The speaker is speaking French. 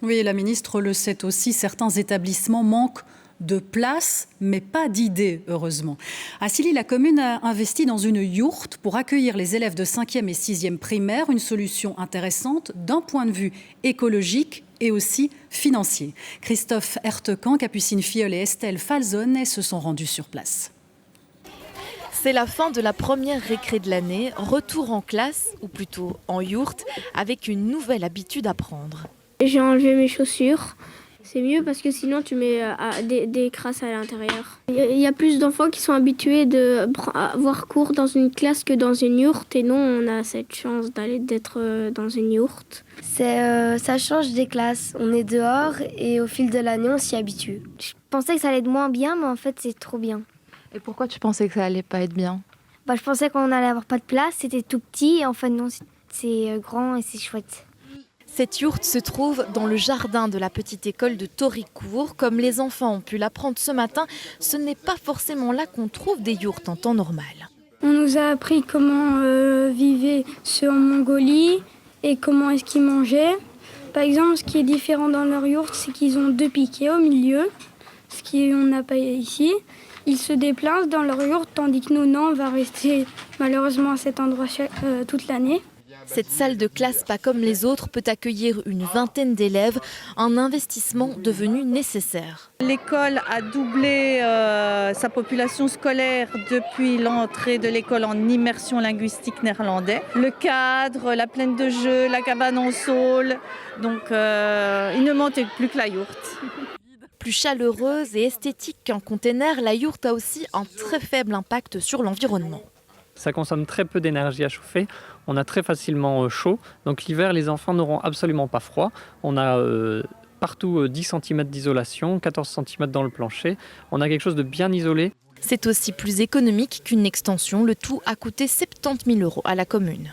Oui, la ministre le sait aussi, certains établissements manquent de place, mais pas d'idées, heureusement. À Silly, la commune a investi dans une yourte pour accueillir les élèves de 5e et 6e primaire, une solution intéressante d'un point de vue écologique et aussi financier. Christophe Hertekamp, Capucine Filleul et Estelle Falzone se sont rendus sur place. C'est la fin de la première récré de l'année, retour en classe, ou plutôt en yourte, avec une nouvelle habitude à prendre. J'ai enlevé mes chaussures. C'est mieux parce que sinon tu mets des crasses à l'intérieur. Il y a plus d'enfants qui sont habitués à avoir cours dans une classe que dans une yourte. Et nous, on a cette chance d'être dans une yourte. Ça change des classes. On est dehors et au fil de l'année, on s'y habitue. Je pensais que ça allait être moins bien, mais en fait, c'est trop bien. Et pourquoi tu pensais que ça allait pas être bien ? Je pensais qu'on allait avoir pas de place, c'était tout petit. Et en fait, non, c'est grand et c'est chouette. Cette yourte se trouve dans le jardin de la petite école de Toricourt. Comme les enfants ont pu l'apprendre ce matin, ce n'est pas forcément là qu'on trouve des yourtes en temps normal. On nous a appris comment vivaient ceux en Mongolie et comment est-ce qu'ils mangeaient. Par exemple, ce qui est différent dans leur yourte, c'est qu'ils ont 2 piquets au milieu, ce qu'on n'a pas ici. Ils se déplacent dans leur yourte, tandis que nous, non, on va rester malheureusement à cet endroit toute l'année. Cette salle de classe, pas comme les autres, peut accueillir une vingtaine d'élèves, un investissement devenu nécessaire. L'école a doublé sa population scolaire depuis l'entrée de l'école en immersion linguistique néerlandais. Le cadre, la plaine de jeux, la cabane en saule, donc il ne manque plus que la yourte. Plus chaleureuse et esthétique qu'un container, la yourte a aussi un très faible impact sur l'environnement. Ça consomme très peu d'énergie à chauffer, on a très facilement chaud, donc l'hiver les enfants n'auront absolument pas froid. On a partout 10 cm d'isolation, 14 cm dans le plancher, on a quelque chose de bien isolé. C'est aussi plus économique qu'une extension, le tout a coûté 70 000 € à la commune.